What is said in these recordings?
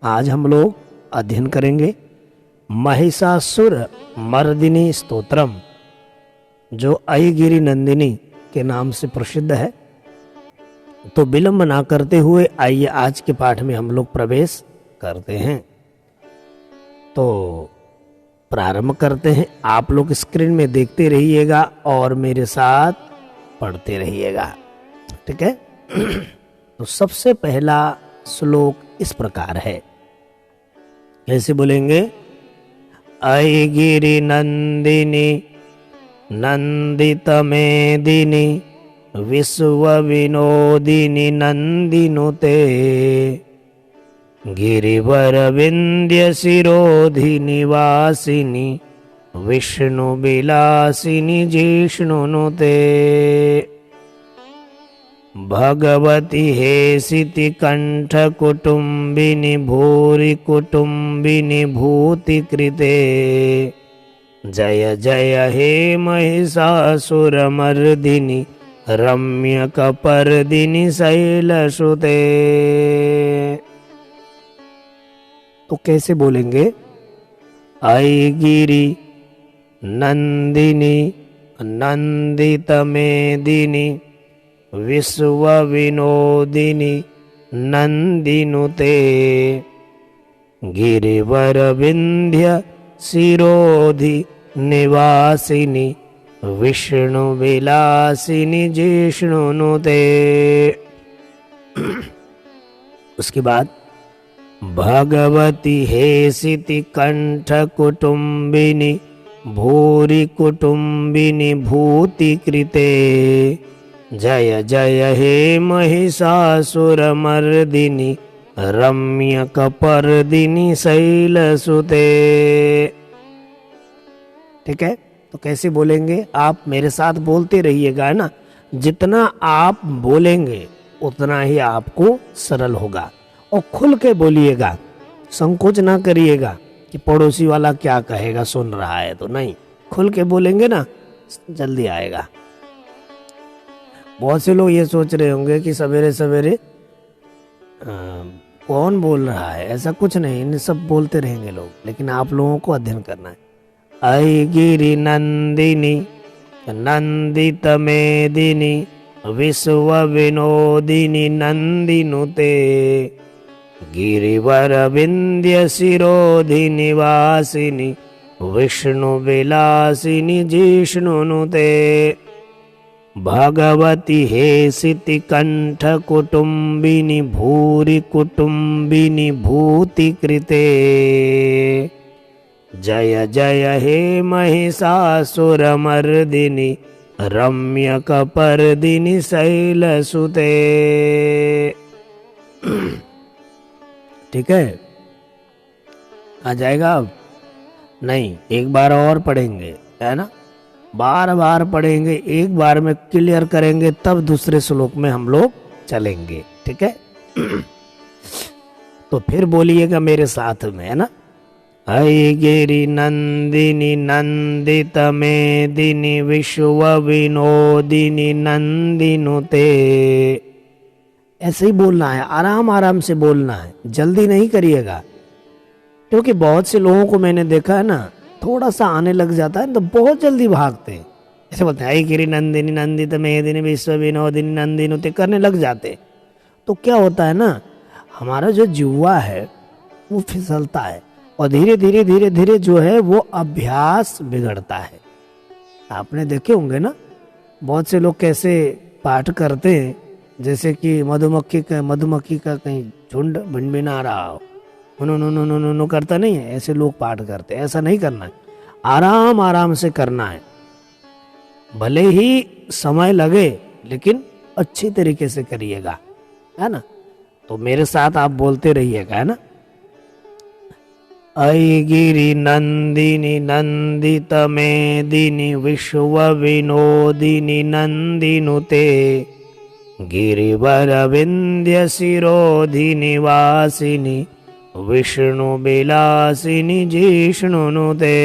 आज हम लोग अध्ययन करेंगे महिषासुर मर्दिनी स्तोत्रम, जो अयगिरि नंदिनी के नाम से प्रसिद्ध है। तो विलंब ना करते हुए आइए आज के पाठ में हम लोग प्रवेश करते हैं। तो प्रारंभ करते हैं। आप लोग स्क्रीन में देखते रहिएगा और मेरे साथ पढ़ते रहिएगा, ठीक है। तो सबसे पहला श्लोक इस प्रकार है, कैसे बोलेंगे? अयगिरि नंदिनी नंदित मेदिनी विश्व विनोदिनी नंदिनुते गिरिवर विंध्य शिरोधि निवासिनी विष्णु विलासिनी जिष्णुनुते भगवती हेसिति कंठ कुटुंबिनी भूरि कुटुंबिनी भूति कृते जय जय हे महिषासुरमर्दिनी रम्य कपर्दिनी शैलसुते। तो कैसे बोलेंगे? अयगिरि नंदिनी नंदित मेदिनी विश्व विनोदिनी नंदिनुते गिरिवर विंध्य शिरोधि निवासिनी विष्णु विलासिनी जिष्णुनुते। उसके बाद भगवती हेसिति कंठ कुटुंबिनी भूरि कुटुंबिनी भूति कृते जय जय हे महिषासुरमर्दिनी रम्य कपर्दिनी शैलसुते। ठीक है, तो कैसे बोलेंगे? आप मेरे साथ बोलते रहिएगा, है ना। जितना आप बोलेंगे उतना ही आपको सरल होगा। और खुल के बोलिएगा, संकोच ना करिएगा कि पड़ोसी वाला क्या कहेगा, सुन रहा है तो नहीं। खुल के बोलेंगे ना, जल्दी आएगा। बहुत से लोग ये सोच रहे होंगे कि सवेरे सवेरे कौन बोल रहा है, ऐसा कुछ नहीं, इन सब बोलते रहेंगे लोग, लेकिन आप लोगों को अध्ययन करना है। अयगिरि नंदिनी नंदित मेदिनी विश्व विनोदिनी नंदिनुते गिरिवर विंध्य शिरोधि निवासिनी विष्णु विलासिनी जिष्णुनुते भगवती हेसिति कंठ कुटुंबिनी भूरि कुटुंबिनी भूति कृते जय जय हे महिषासुरमर्दिनी रम्य कपर्दिनी शैलसुते। ठीक है, आ जाएगा अब? नहीं, एक बार और पढ़ेंगे, है ना। बार बार पढ़ेंगे, एक बार में क्लियर करेंगे, तब दूसरे श्लोक में हम लोग चलेंगे। ठीक है, तो फिर बोलिएगा मेरे साथ में, है ना। अयगिरि नंदिनी नंदित मेदिनी विश्व विनोदिनी नंदिनुते। ऐसे ही बोलना है, आराम आराम से बोलना है, जल्दी नहीं करिएगा। क्योंकि बहुत से लोगों को मैंने देखा है ना, थोड़ा सा आने लग जाता है तो बहुत जल्दी भागते हैं। ऐसे बोलते हैं अयगिरि नंदिनी नंदित मेदिनी विश्व विनोदिनी नंदिनुते, करने लग जाते। तो क्या होता है ना, हमारा जो जुआ है वो फिसलता है और धीरे धीरे धीरे धीरे जो है वो अभ्यास बिगड़ता है। आपने देखे होंगे ना, बहुत से लोग कैसे पाठ करते हैं जैसे कि मधुमक्खी का कहीं झुंड भिनभिना रहा हो, नो करता नहीं है, ऐसे लोग पाठ करते हैं। ऐसा नहीं करना है, आराम आराम से करना है। भले ही समय लगे लेकिन अच्छी तरीके से करिएगा, है ना। तो मेरे साथ आप बोलते रहिएगा, है ना। अयगिरि नंदिनी नंदित मेदिनी विश्व विनोदिनी नंदिनुते गिरिवर विंध्य शिरोधि निवासिनी विष्णु विलासिनी जिष्णुनुते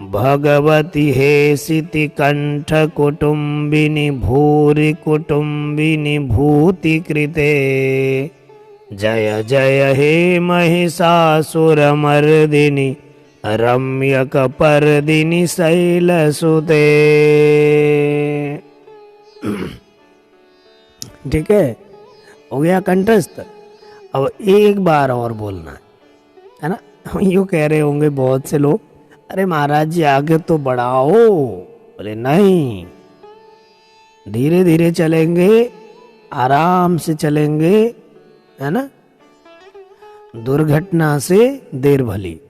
भगवती हेसिति कंठ कुटुंबिनी भूरि कुटुंबिनी भूति कृते जय जय हे महिषासुरमर्दिनि रम्यकपर्दिनि शैलसुते। ठीक है, हो गया कंठस्थ। अब एक बार और बोलना है ना। यूँ कह रहे होंगे बहुत से लोग, अरे महाराज जी आगे तो बढ़ाओ। बोले नहीं, धीरे धीरे चलेंगे, आराम से चलेंगे, है ना। दुर्घटना से देर भली।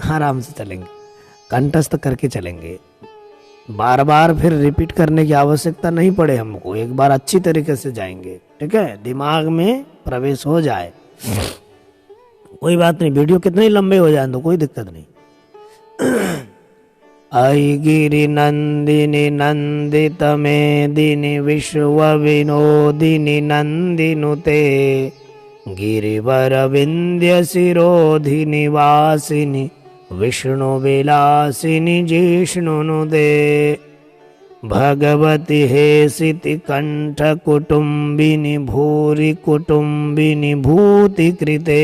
आराम से चलेंगे, कंठस्थ करके चलेंगे। बार बार फिर रिपीट करने की आवश्यकता नहीं पड़े हमको, एक बार अच्छी तरीके से जाएंगे। ठीक है, दिमाग में प्रवेश हो जाए। कोई बात नहीं, वीडियो कितने लंबे हो जाए तो कोई दिक्कत नहीं। आई गिरि नंदिनी नंदित मेदिनी विश्व विनोदिनी नंदिनुते गिरिवर विंध्य शिरोधिनि वासिनी विष्णु विलासिनी जिष्णुनुदे भगवती हेसिति कंठ कुटुंबिनी भूरि कुटुंबिनी भूति कृते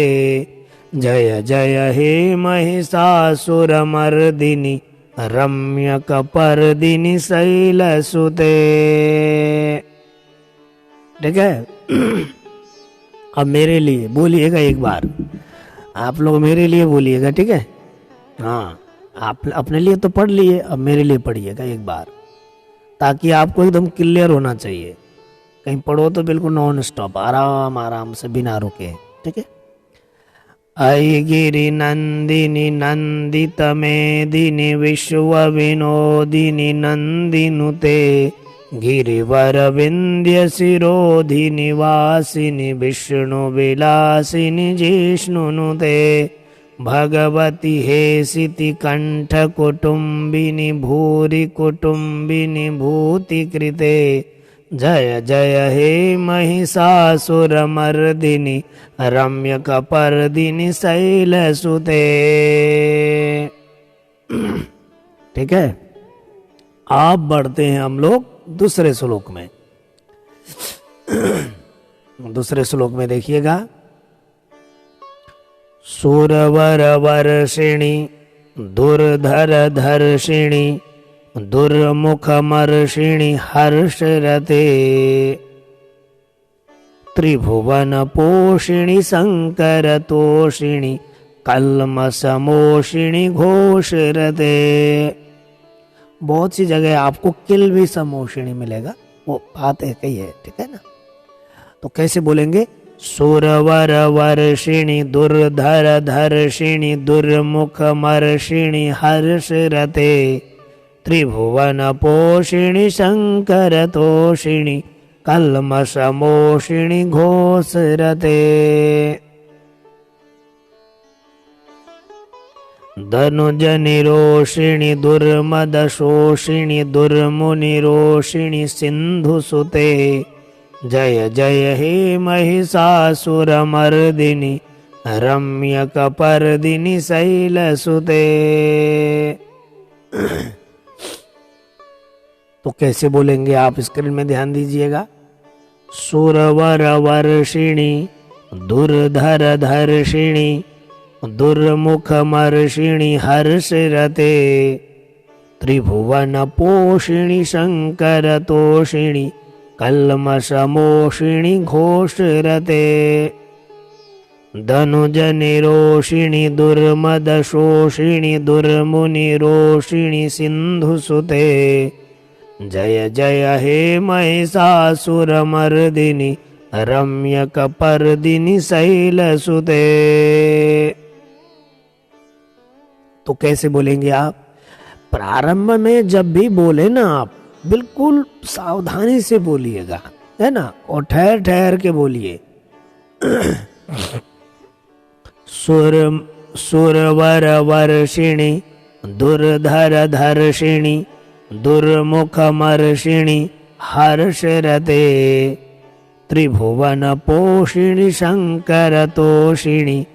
जय जय हे महिषासुरमर्दिनि रम्यकपर्दिनि शैलसुते। ठीक है, अब मेरे लिए बोलिएगा एक बार, आप लोग मेरे लिए बोलिएगा। ठीक है, हाँ, आप अपने लिए तो पढ़ लिए, अब मेरे लिए पढ़िएगा एक बार, ताकि आपको एकदम क्लियर होना चाहिए। कहीं पढ़ो तो बिल्कुल नॉन स्टॉप, आराम आराम से बिना रुके। ठीक है, आई गिरि नंदिनी नंदित मेदिनी विश्व विनोदिनी नंदिनुते गिरिवर विंध्य शिरोधिनि वासिनी विष्णु विलासिनी जिष्णुनुते भगवती हेसिति कंठ कुटुंबिनी भूरि कुटुंबिनी भूति कृते जय जय हे महिषासुरमर्दिनि रम्यकपर्दिनि शैलसुते। ठीक है, आप बढ़ते हैं हम लोग दूसरे श्लोक में। दूसरे श्लोक में देखिएगा, सुरवर वर्षिणी दुर्धर धर्षिणी दुर्मुखमर्षिणी हर्षरते त्रिभुवन पोषिणी शंकर तोषिणी कल्मषमोषिणी घोषरते। बहुत सी जगह आपको किल भी समोषिणी मिलेगा, वो बात एक ही है। ठीक है ना, तो कैसे बोलेंगे, सुरवर वर्षिणी दुर्धर धर्षिणी दुर्मुखमर्षिणी हर्षरते त्रिभुवन पोषिणी शंकर तोषिणी कल्मषमोषिणी घोषरते धनुज निरोषिणी दुर्मदशोषिणी दुर्मुनिरोषिणी सिंधुसुते जय जय हे महिषासुरमर्दिनि रम्यकपर्दिनि शैलसुते। तो कैसे बोलेंगे आप स्क्रीन में ध्यान दीजिएगा, सुरवर वर्षिणी दुर्धर धर्षिणी दुर्मुखमर्षिणी हर्षरते त्रिभुवन पोषिणी शंकर तोषिणी कल्मषमोषिणी घोषरते धनुज निरोषिणी दुर्मदशोषिणी दुर्मुनिरोषिणी सिंधुसुते जय जय हे महिषासुरमर्दिनि रम्यकपर्दिनि शैलसुते। तो कैसे बोलेंगे आप, प्रारंभ में जब भी बोले ना आप बिल्कुल सावधानी से बोलिएगा, है ना, और ठहर ठहर के बोलिए। सुरवर वर्षिणी दुर्धर धर्षिणी दुर्मुखमर्षिणी हर्षरते त्रिभुवन पोषिणी शंकर तोषिणी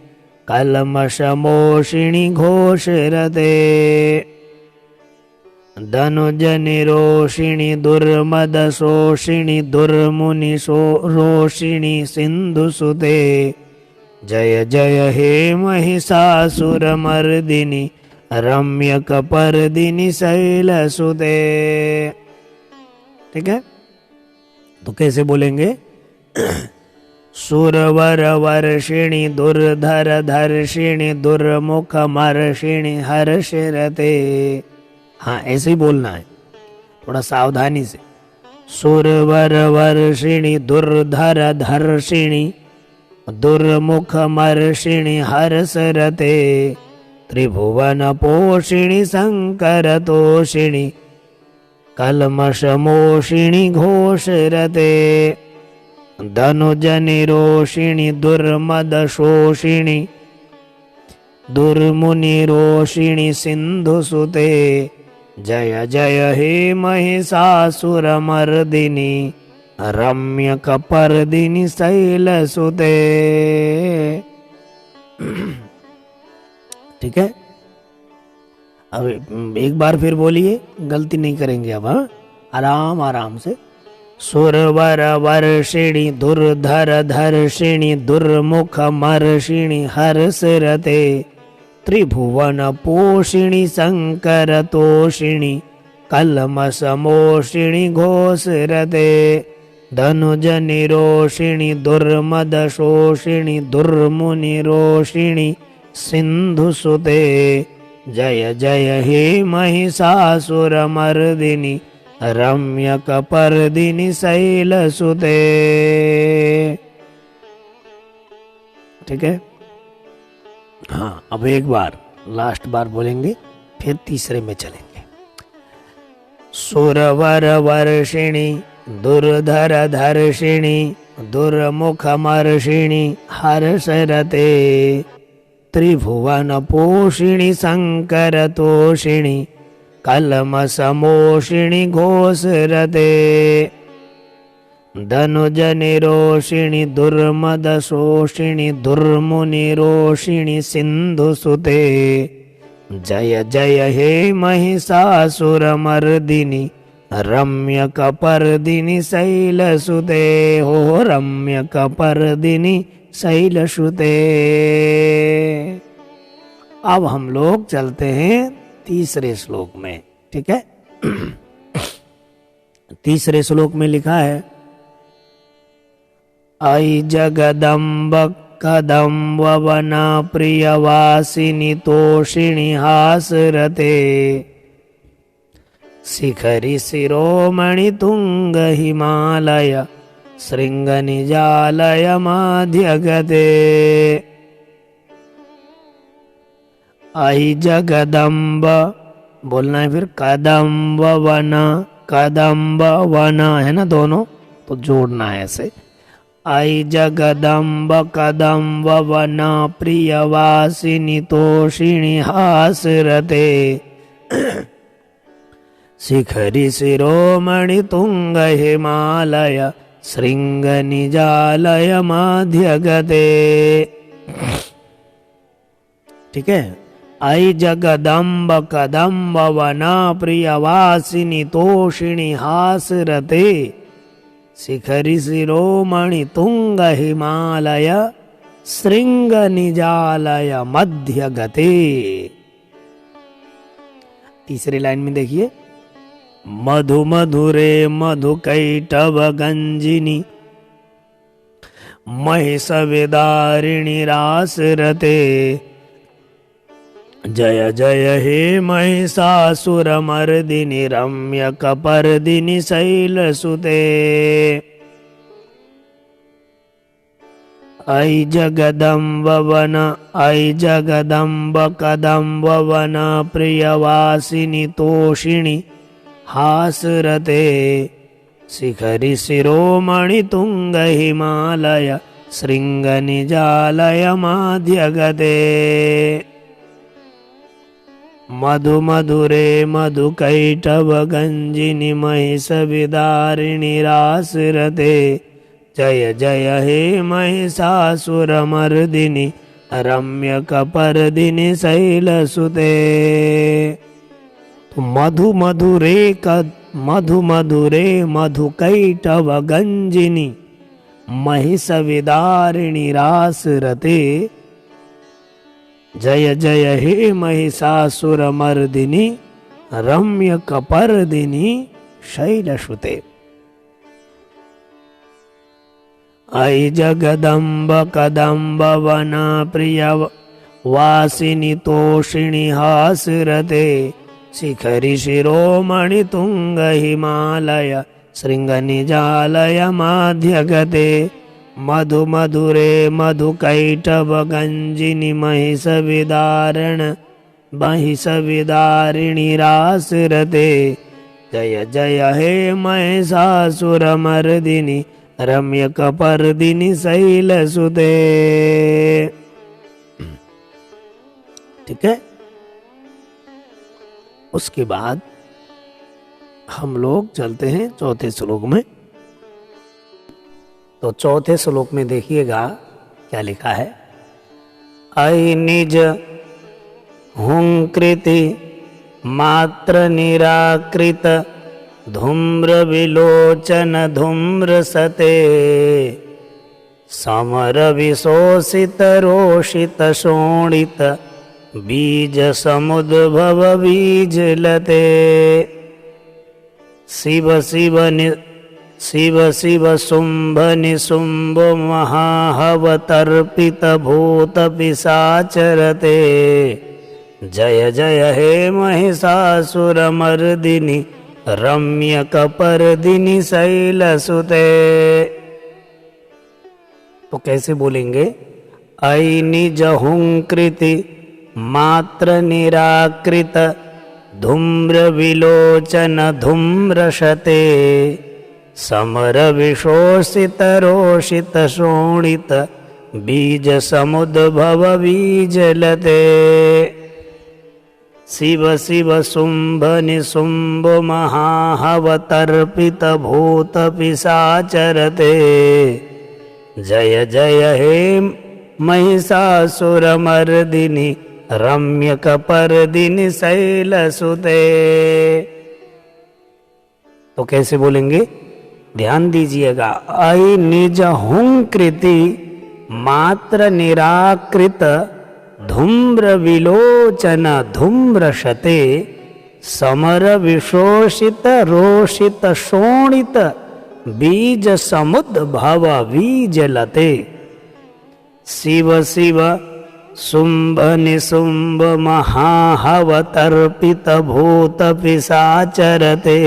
कल्मषमोषिणी घोषरते धनुजनिरोषिणि दुर्मदशोषिणि दुर्मुनिरोषिणि सिन्धुसुते जय जय हे महिषासुरमर्दिनि रम्यकपर्दिनि शैलसुते। ठीक है, तो कैसे बोलेंगे? सुरवर वर्षिणि दुर्धर धर्षिणि दुर्मुखमर्षिणि हर्षरते। हाँ, ऐसे ही बोलना है, थोड़ा सावधानी से। सुरवर वर्षिणि दुर्धर धर्षिणि दुर्मुखमर्षिणि हर्षरते त्रिभुवन पोषिणि शंकरतोषिणि कल्मषमोषिणि घोषरते धनुजनिरोषिणि दुर्मदशोषिणि दुर्मुनिरोषिणि सिन्धुसुते जय जय हे महिषासुरमर्दिनि रम्यकपर्दिनि शैलसुते। ठीक है, अब एक बार फिर बोलिए, गलती नहीं करेंगे अब। हाँ, आराम आराम से। सुरवर वर्षिणि दुर्धर धर्षिणि दुर्मुखमर्षिणि हर्षरते त्रिभुवन पोषिणि शंकरतोषिणि कल्मषमोषिणि घोषरते धनुजनिरोषिणि दुर्मदशोषिणि दुर्मुनिरोषिणि सिन्धुसुते जय जय हे महिषासुरमर्दिनि रम्यकपर्दिनि शैलसुते। ठीक है, हाँ, अब एक बार लास्ट बार बोलेंगे, फिर तीसरे में चलेंगे। सुरवर वर्षिणि दुर्धर धर्षिणि दुर्मुखमर्षिणि हर्षरते त्रिभुवन पोषिणि शंकरतोषिणि कल्मषमोषिणि घोषरते धनुजनिरोषिणि दुर्मदशोषिणि दुर्मुनिरोषिणि सिन्धुसुते जय जय हे महिषासुरमर्दिनि रम्यकपर्दिनि शैलसुते। हो रम्यकपर्दिनि शैलसुते। अब हम लोग चलते हैं तीसरे श्लोक में। ठीक है, तीसरे श्लोक में लिखा है आई जगदम्ब कदम्ब वना प्रियवासिनी तोषिणी हासरते शिखरि शिरोमणि तुंग हिमालय श्रृंग निजालय माध्यगते। आई जगदम्ब बोलना है, फिर कदम्ब वना है ना, दोनों तो जोड़ना है ऐसे। आई जगदम्ब कदम्ब वना प्रियवासिनी तोषिणी हासरते शिखरि शिरोमणि तुंग हिमालय श्रृंग निजालय माध्यगते। ठीक है, आई जगदम्ब कदम्ब वना प्रियवासिनी तोषिणी हासरते शिखरि शिरोमणि तुंग हिमालय श्रृंग निजालय मध्यगते। तीसरी लाइन में देखिए, मधु मधुरे मधु कैटव गंजिनी महिष विदारिणी रासरते जय जय हे महिषासुरमर्दिनि रम्यकपर्दिनि शैलसुते। आई जगदम्ब कदम्ब वन प्रियवासिनी तोषिणी हासरते शिखरि शिरोमणि तुंग हिमालय श्रृंग निजालय माध्यगते। मधु मधुरे मधु कैटव गंजिनी महिष विदारिणी रासरते जय जय हे महिषासुरमर्दिनि रम्यकपर्दिनि शैलसुते। तो मधु मधुरे मधु मधुरे मधुकैटव गंजिनी महिषविदारिणी रास रते। जय जय हे महिषासुरमर्दिनी रम्य कपर्दिनी शैलसुते। ऐ जगदम्ब कदम्ब वना प्रिय वासिनी तोषिणी हासरते। शिखरि शिरोमणि तुंग हिमालय श्रृंग निजालय माध्यगते। मधु मधुरे मधुकैटभ गंजिनी महिषविदारिणी रासरते। जय जय हे महिषासुरमर्दिनी रम्य कपर्दिनी शैलसुते। ठीक है, उसके बाद हम लोग चलते हैं चौथे श्लोक में। तो चौथे श्लोक में देखिएगा क्या लिखा है। ऐ निज हुंकृति मात्र निराकृत धूम्र विलोचन धूम्र सते। समर विशोषित रोषित शोणित बीज समुद्भव बीज लते। शिव शिव शिव शिव शुंभ निशुंभ महाहवतर्पित भूत पिशाचरते। जय जय हे महिषासुरमर्दिनी रम्य कपर्दिनी शैलसुते। तो कैसे बोलेंगे। ऐ निज हुंकृति मात्र निराकृत धूम्र विलोचन धूम्रशते। समर विशोषित रोषित शोणित बीज समुद्भव बीज लते। शिव शिव शुंभ निशुंभ महाहवतर्पित भूत पिशाचरते। जय जय हे महिषासुरमर्दिनी रम्य कपर्दिनी शैलसुते। तो कैसे बोलेंगे, ध्यान दीजिएगा। ऐ निज हुंकृति मात्र निराकृत धूम्र विलोचन धूम्रशते। समर विशोषित रोषित शोणित बीज समुद्भव बीज लते। शिव शिव शुंभ निशुंभ महाहवतर्पित भूत पिशाचरते।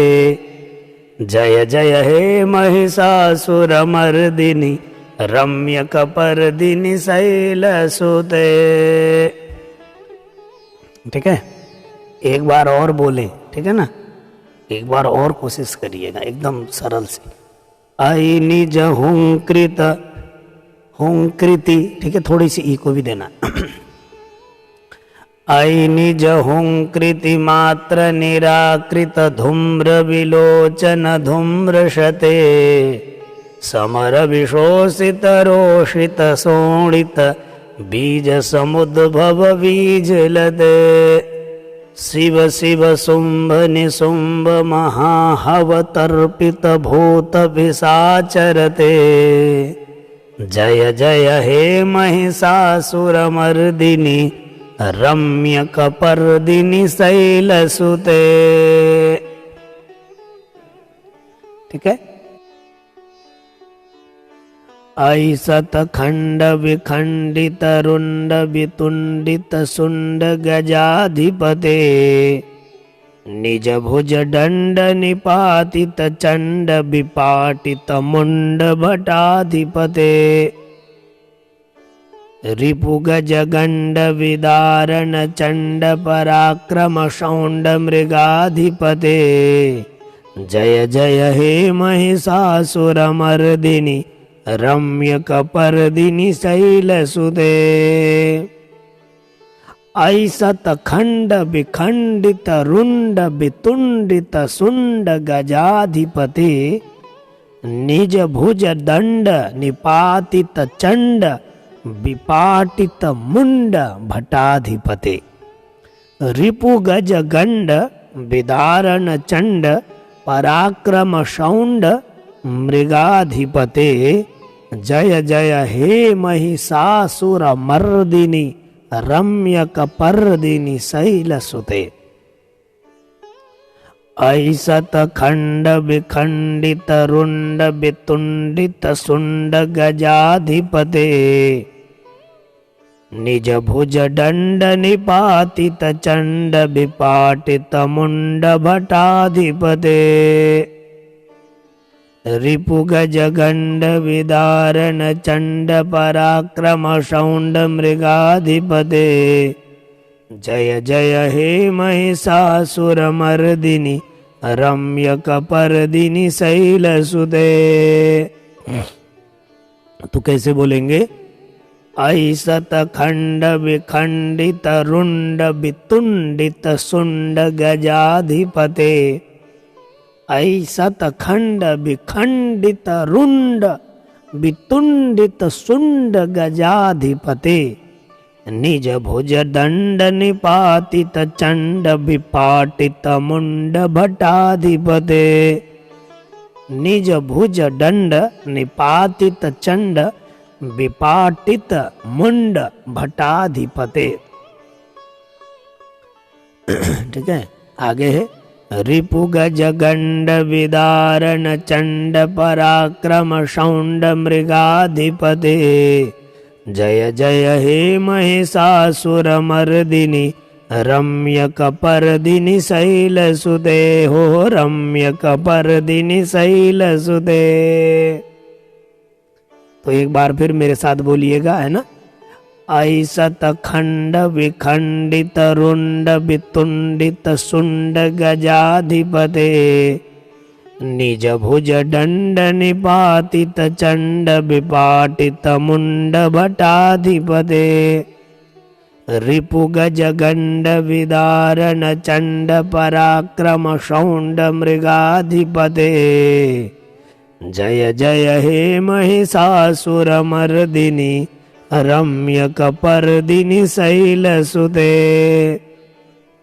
जय जय हे महिषासुरमर्दिनी रम्य कपर्दिनी शैलसुते। ठीक है, एक बार और बोले, ठीक है ना, एक बार और कोशिश करिएगा एकदम सरल से। ऐ निज हुंकृति, ठीक है, थोड़ी सी ई को भी देना। ऐ निज हुंकृति मात्र निराकृत धूम्र विलोचन धूम्रशते। समर विशोषित रोषित शोणित बीज समुद्भव बीज लते। शिव शिव शुंभ निशुंभ महाहवतर्पित भूत पिशाचरते। जय जय हे महिषासुरमर्दिनी रम्य कपर्दिनी शैलसुते। ठीक है। ऐ शतखंड विखंडित रुंड वितुंडित सुंड गजाधिपते। निज भुज दंड निपातित चंड विपाटित मुंड भटाधिपते। रिपु गज गंड विदारण चंड पराक्रम शौंड मृगाधिपते। जय जय हे महिषासुरमर्दिनी रम्य कपर्दिनी शैलसुते। ऐ शतखंड विखंडित रुंड वितुंडित सुंड गजाधिपते। निज भुज दंड निपातित चंड विपाटित मुंड भटाधिपते। रिपु गज गंड विदारण चंड पराक्रम शौंड मृगाधिपते जय जय हे महिषासुर मर्दिनी रम्यक पर्दिनी शैलसुते। ऐसत खंड विखंडित रुंड वितुंडित सुंड गजाधिपते निज भुज दंड निपातित चंड विपाटित मुंड भटाधिपते रिपु गज गंड विदारण चंड पराक्रम शौंड मृगाधिपते जय जय हे महिषासुर मर्दिनी रम्यक पर्दिनी शैलसुते। तो कैसे बोलेंगे? ऐसत खंड विखंडित रुंड वितुंडित सुंड गजाधिपते ऐसत खंड विखंडित रुंड वितुंडित सुंड गजाधिपते निज भुज दंड निपातित चंड विपाटित मुंड भटाधिपते निज भुज दंड निपातित चंड विपाटित मुंड भटाधिपते। ठीक है, आगे है रिपु गज गंड विदारण चंड पराक्रम शौंड मृगाधिपते जय जय हे महिषासुर मर्दिनी रम्यक पर्दिनी शैलसुते हो रम्यक पर्दिनी शैलसुते। तो एक बार फिर मेरे साथ बोलिएगा, है ना? ऐसत खंड विखंडित रुंड वितुंडित सुंड गजाधिपते निज भुज दंड निपातित चंड विपाटित मुंड भटाधिपते रिपु गज गंड विदारण चंड पराक्रम शौंड मृगाधिपते जय जय हे महिषासुर मर्दिनी रम्यक पर्दिनी शैलसुते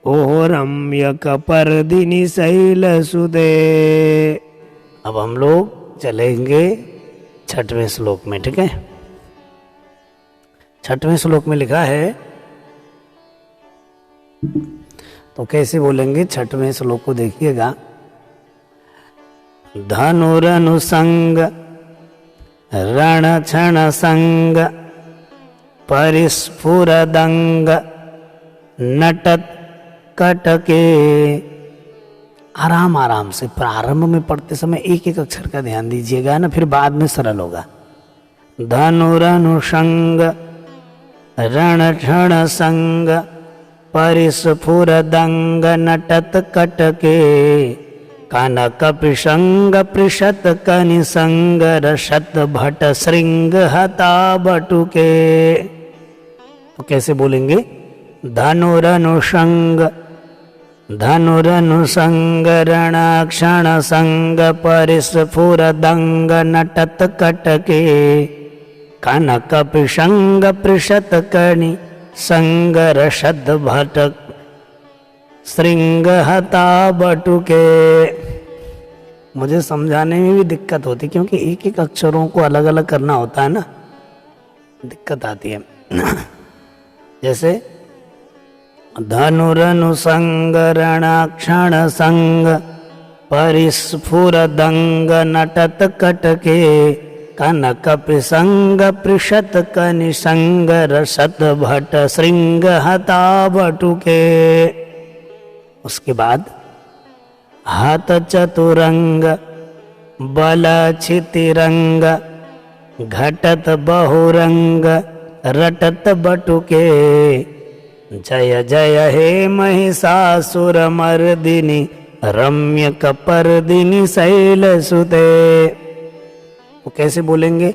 ओ रम्यक पर्दिनी शैलसुते। अब हम लोग चलेंगे 6वें श्लोक में। ठीक है, 6वें श्लोक में लिखा है, तो कैसे बोलेंगे 6वें श्लोक को देखिएगा। धनुरनुसंग रण क्षण संग परिस्फुरदंग नटत कटके। आराम आराम से प्रारंभ में पढ़ते समय एक एक अक्षर का ध्यान दीजिएगा ना, फिर बाद में सरल होगा। धनुरनुसंग रण क्षण संग परिस्फुरदंग नटत कटके कनक पिशंग पृषत कनि संग रशत भट श्रृंग हता बटुके। तो कैसे बोलेंगे? धनुरनुसंग धनुरनुसंग रणक्षण संग परिस्फुरदंग नटत कटके कनक पिशंग पृषत कनि संग रशत भट श्रृंग हता बटुके। मुझे समझाने में भी दिक्कत होती, क्योंकि एक एक अक्षरों को अलग अलग करना होता है ना, दिक्कत आती है। जैसे धनुरनुसंग रणक्षण संग परिस्फुरदंग नटत कटके कनक पिशंग पृषत कनि संग रसत भट श्रृंग हता बटुके। उसके बाद हाथ चतुरंग बल क्षितिरंग घटत बहुरंग रटत बटुके जय जय हे महिषासुर मर्दिनी रम्यक पर्दिनी शैलसुते। वो कैसे बोलेंगे?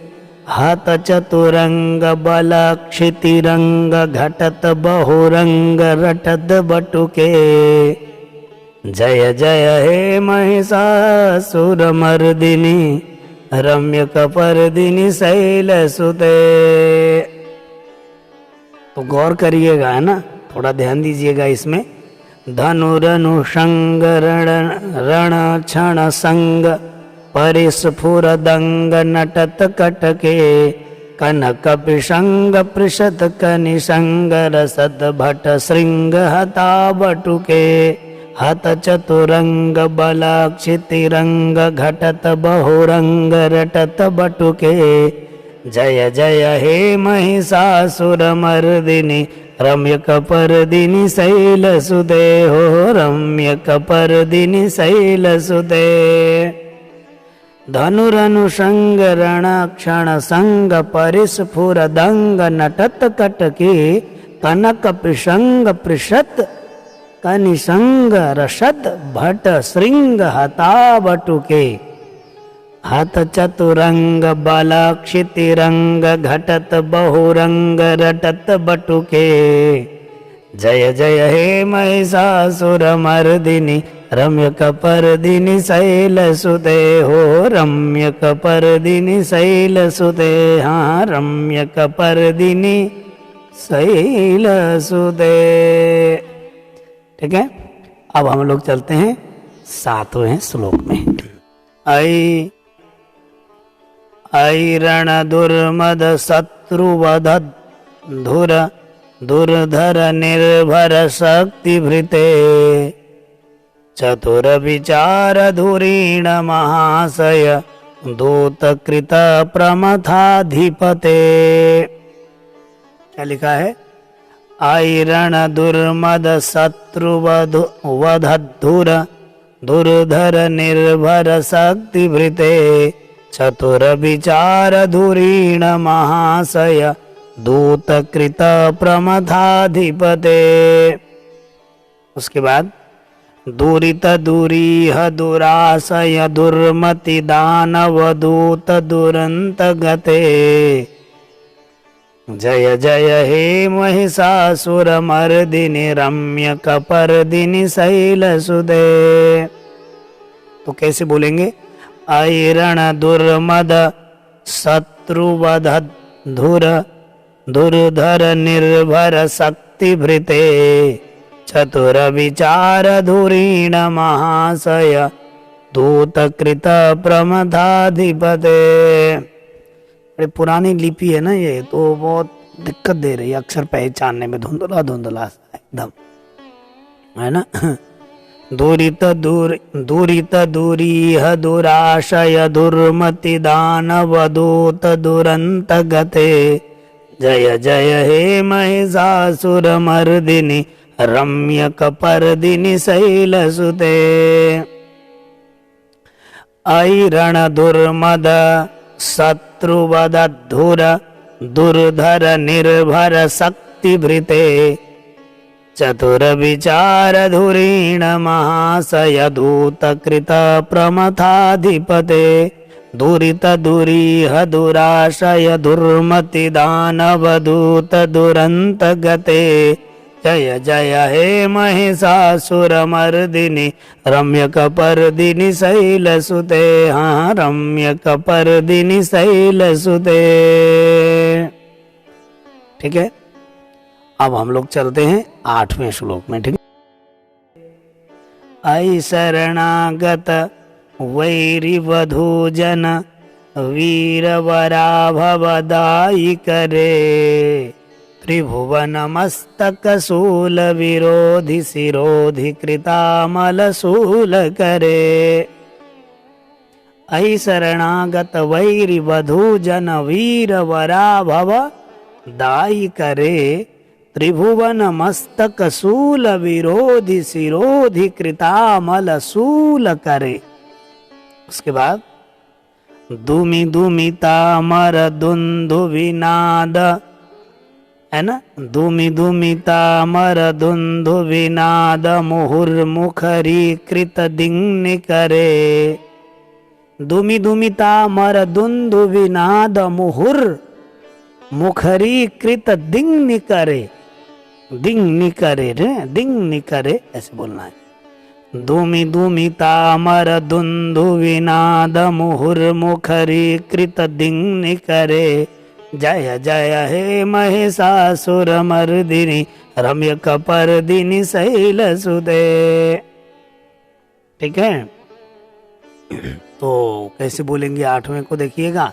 हाथ चतुरंग बल क्षितिरंग घटत बहुरंग रटत बटुके जय जय हे महिषासुर मर्दिनी रम्यक पर्दिनी शैलसुते। तो गौर करिएगा, है ना, थोड़ा ध्यान दीजिएगा इसमें। धनुरनुषंग रण क्षण संग परिस्फुरदंग नटत कटके कनक पिशंग पृषत कनिशंग रसद भट श्रृंग हता बटुके हत चतुरंग बलाक्षितिरंग घटत बहुरंग रटत बटुके जय जय हे महिषासुरमर्दिनि रम्यकपर्दिनि शैलसुते हो रम्यकपर्दिनि शैलसुते धनुरनुषंग रणक्षण संग परिस्फुरदंग नटत कटके कनक पिशंग पृषत कनिशंग रसद भट श्रृंग हता बटुके हत चतुरंग बालाक्षितिरंग घटत बहुरंग रटत बटुके जय जय हे महिषासुरमर्दिनि रम्यकपर्दिनि शैलसुते हो रम्यकपर्दिनि शैलसुते हाँ रम्यकपर्दिनि शैलसुते। ठीक है, अब हम लोग चलते हैं 7वें श्लोक में। ऐरण दुर्मद शत्रुवध धुर दुर्धर निर्भर शक्ति भृते चतुर विचार धुरीण महाशय दूतकृत प्रमथाधिपते। क्या लिखा है? ऐरण दुर्मद शत्रुवधुर दुर्धर निर्भर शक्ति भृते चतुर विचार धुरीण महाशय दूतकृत प्रमथाधिपते। उसके बाद दूरित दूरीह दुराशय दुर्मति दानव दूत दुरंत गते जय जय हे महिषासुरमर्दिनि रम्यकपर्दिनि शैलसुते। तो कैसे बोलेंगे? ऐरण दुर्मद शत्रुवध धुर दुर्धर निर्भर शक्ति भृते चतुर विचार धुरीण महाशय दूतकृत प्रमथाधिपते। बड़ी पुरानी लिपि है ना ये, तो बहुत दिक्कत दे रही है अक्षर पहचानने में, धुंधला धुंधला एकदम है ना। दूरित दूरीह दुराशय दुर्मति दानव दूत दुरंत गते जय जय हे महिषासुरमर्दिनि रम्यकपर्दिनि शैलसुते। ऐरण दुर्मद शत्रुवधुर दुर्धर निर्भर शक्ति भृते चतुर विचार धुरीण महाशय दूतकृत प्रमथाधिपते दुरित दूरीह दुराशय दुर्मति दानव दूत दुरंत गते जय जय हे महिषासुरमर्दिनि रम्यकपर्दिनि शैलसुते हाँ रम्यकपर्दिनि शैलसुते। ठीक है, अब हम लोग चलते हैं 8वें श्लोक में। ठीक है, ऐ शरणागत वैरिवधूजन वीरवराभवदायि करे त्रिभुवन मस्तक शूल विरोधि शिरोधि कृतामल शूल करे। ऐ शरणागत वैरिवधूजन वीरवराभव दायि करे त्रिभुवन मस्तक शूल विरोधि शिरोधि कृतामल शूल करे। उसके बाद दुमि दुमिता मर दुंदु विनाद है ना, दुमि दुमिता मर दुंदु विनाद मुहुर्मुखरी कृत दिग्नि करे। दुमि दुमिता मर दुंदु विनाद मुहुर मुखरी कृत दिग्नि करे। दिग्नि करे रे, दिग्नि करे ऐसे बोलना है। दुमि दुमिता मर दुंदु विनाद मुहुर्मुखरी कृत दिग्नि करे जय जय हे महिषासुरमर्दिनि रम्यकपर्दिनि शैलसुते। ठीक है, तो कैसे बोलेंगे आठवें को देखिएगा।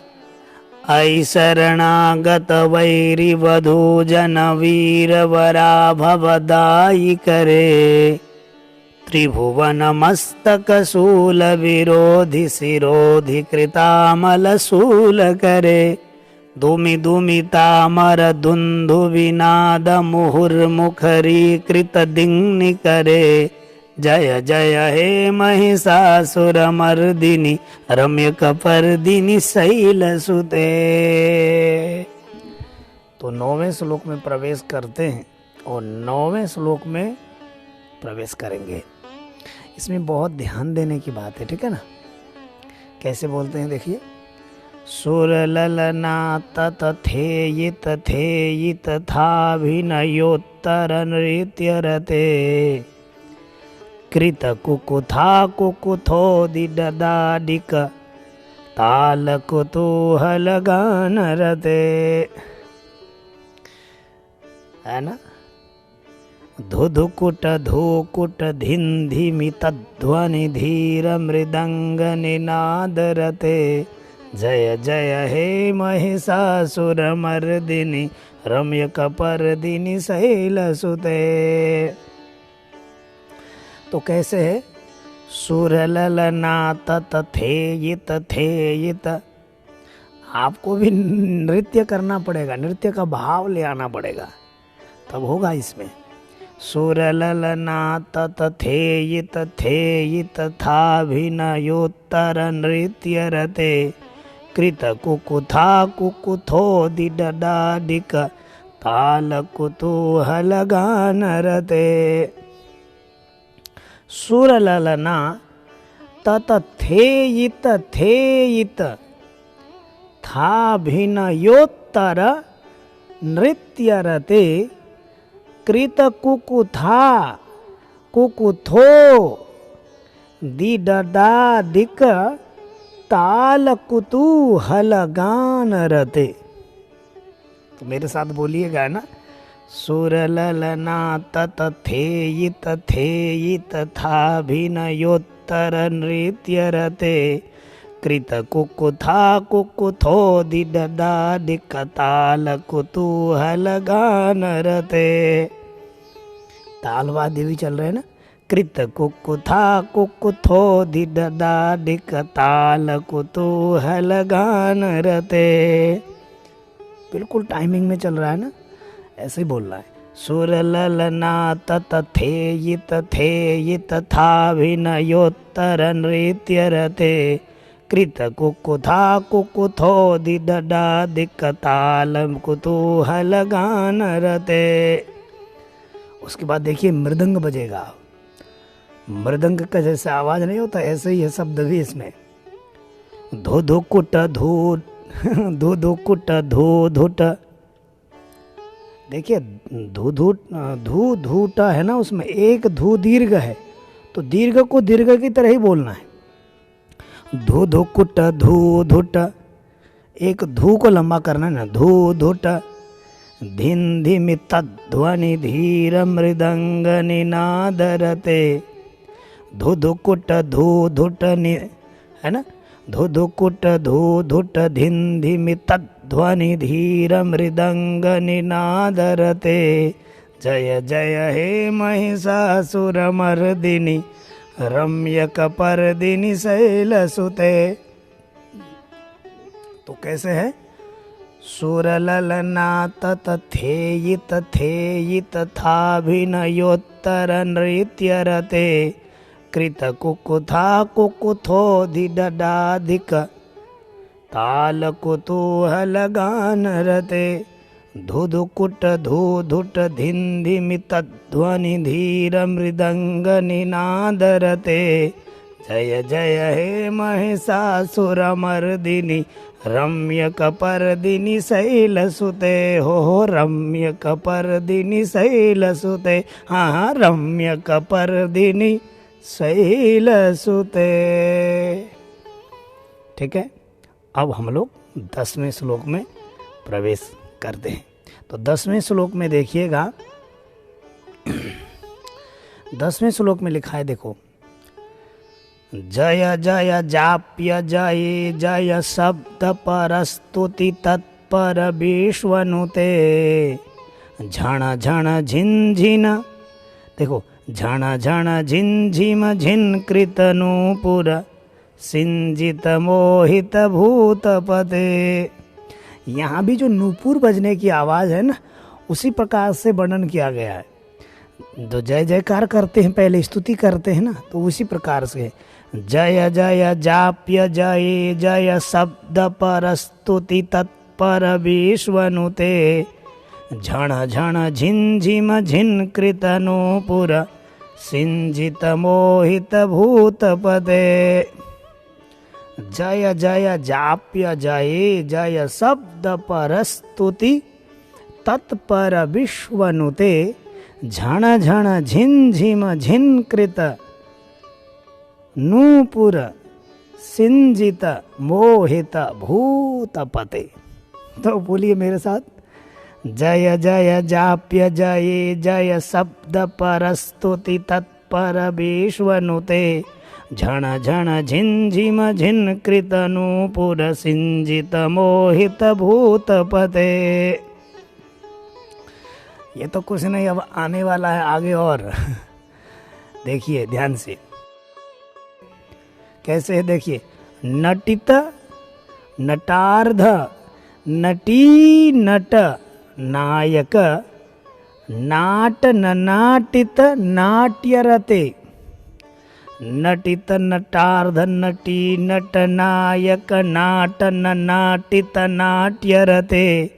ऐ शरणागत वैरी वधू जन वीर वरा भवदाई करे, त्रिभुवन मस्तक शूल विरोधि शिरोधि कृतामल शूल करे, दुमि दुमि तामर दुंदु विनाद मुहुर्मुखरी कृत दिग्नि करे, जय जय हे महिषासुरमर्दिनि रम्यकपर्दिनि शैलसुते। तो 9वें श्लोक में प्रवेश करते हैं और 9वें श्लोक में प्रवेश करेंगे। इसमें बहुत ध्यान देने की बात है, ठीक है ना। कैसे बोलते हैं देखिए। सुरललना तथेयित थेयित थाभिनयोत्तर नृत्य रते, कृत कुकुथा कुकुथोदि ददाडिक ताल कुतूहल गान रते। है ना। धुधुकुट धूकुट धिंधिमि तध्वनि धीर मृदंग निनाद रते, जय जय हे महिषासुरमर्दिनि रम्यकपर्दिनि शैलसुते। तो कैसे है। सुरललना तथेयित थेयित, आपको भी नृत्य करना पड़ेगा, नृत्य का भाव ले आना पड़ेगा, तब होगा इसमें। सुरललना तथेयित थेयित थाभिनयोत्तर नृत्य रते, कृत कुकुथा कुकुथोदि ददाडिक ताल कुतूहल गान रते। सुरललना तथेयित थेयित थाभिनयोत्तर नृत्य रते, कृत कुकुथा कुकुथो दिददादिक ताल कुतूहल गान रते। तो मेरे साथ बोलिएगा ना। सुरललना तथेयित थेयित थाभिनयोत्तर नृत्य रते, कृत कुकुथा कुकुथोदि ददाडिक ताल कुतूहल गान रते। ताल वाद्य भी चल रहे हैं ना। कृत कुकुथा कुकुथोदि ददाडिक ताल कुतूहल गान रते। बिल्कुल टाइमिंग में चल रहा है ना, ऐसे ही बोलना है। सुरललना तथेयित थेयित थाभिनयोत्तर नृत्य रते, कृत कुकुथा कुकुथोदि ददाडिक ताल कुतूहल गान रते। उसके बाद देखिए मृदंग बजेगा। मृदंग का जैसे आवाज नहीं होता, ऐसे ही है शब्द भी इसमें। धो धो कुट धो धो धो कुट धो धुट। देखिए धू धूट है ना, उसमें एक धू दीर्घ है, तो दीर्घ को दीर्घ की तरह ही बोलना है। धू धू कुट धू धुट, एक धू को लंबा करना है ना। धू धुट धिन धिमि तध्वनि धीर मृदंग निनाद रते, धू धू कुट धू धुट है ना। धू धू कुट धू धुट धिन धिमि तध्वनि धीर मृदंग निनाद रते, जय जय हे महिषासुरमर्दिनि रम्यकपर्दिनि शैलसुते। तो कैसे है। सुरललना तथेयित थेयित थाभिनयोत्तर नृत्य रते, कृत कुकुथा कुकुथोदि ददाडिक ताल कुतूहल गान रते, धू धू कुट धू धुट धिन धिमि तध्वनि धीर मृदंग निनाद रते, जय जय हे महिषासुरमर्दिनि रम्यकपर्दिनि शैलसुते। हो रम्यकपर्दिनि शैलसुते। हाँ रम्यकपर्दिनि शैलसुते। ठीक है, अब हम लोग 10वें श्लोक में प्रवेश करते हैं। तो 10वें श्लोक में देखिएगा, 10वें श्लोक में लिखा है, देखो, जय जय जाप्य जय जय शब्द परस्तुति तत्पर विश्वनुते झण झण झिन, देखो, झण झण झिम झिन कृत नूपुर सिंजित मोहित भूतपते। यहाँ भी जो नूपुर बजने की आवाज़ है ना, उसी प्रकार से वर्णन किया गया है। जो जय जयकार करते हैं, पहले स्तुति करते हैं ना, तो उसी प्रकार से जय जय जाप्य जय जय शब्द परस्तुति तत्पर विश्वनुते झण झण झिम झिन कृत नूपुर सिंजित मोहित भूतपते। जय जय जाप्य जय जय शब्द परस्तुति तत्पर विश्वनुते झण झण झिम झिन कृत नूपुर सिंजित मोहित भूतपते। तो बोलिए मेरे साथ, जय जय जाप्य जय जय शब्द परस्तुति तत्पर विश्वनुते झण झण झिम झिन कृत नूपुर सिंजित मोहित भूतपते। ये तो कुछ नहीं, अब आने वाला है आगे और देखिए ध्यान से कैसे है, देखिए, नटित नटार्ध नटी नट नायक नाट ननाटित नाट्यरते नटित नटार्ध नटी नट नायक नाट ननाटित नाट्यरते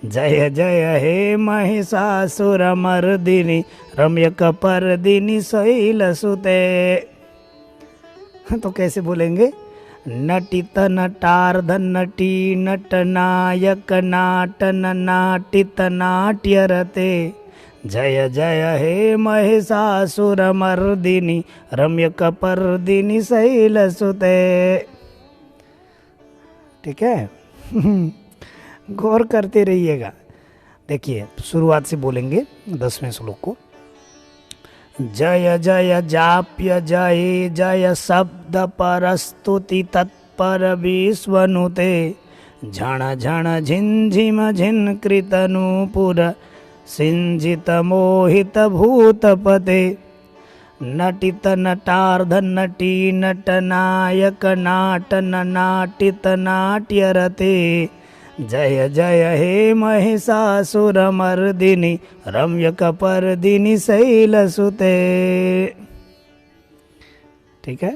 जय जय हे महिषासुरमर्दिनि रम्यकपर्दिनि शैलसुते। तो कैसे बोलेंगे, नटित नटार्ध नटी नट नायक नाट ननाटित नाट्यरते जय जय हे महिषासुरमर्दिनि रम्यकपर्दिनि शैलसुते। ठीक है, गौर करते रहिएगा। देखिए शुरुआत से बोलेंगे 10वें श्लोक को, जय जय जाप्य जय जय शब्द परस्तुति तत्पर विश्वनुते झण झण झिम झिन कृत नूपुर सिंजित मोहित भूतपते नटित नटार्ध नटी नट नायक नाट ननाटित नाट्यरते जय जय हे महिषासुरमर्दिनि रम्यकपर्दिनि शैलसुते। ठीक है,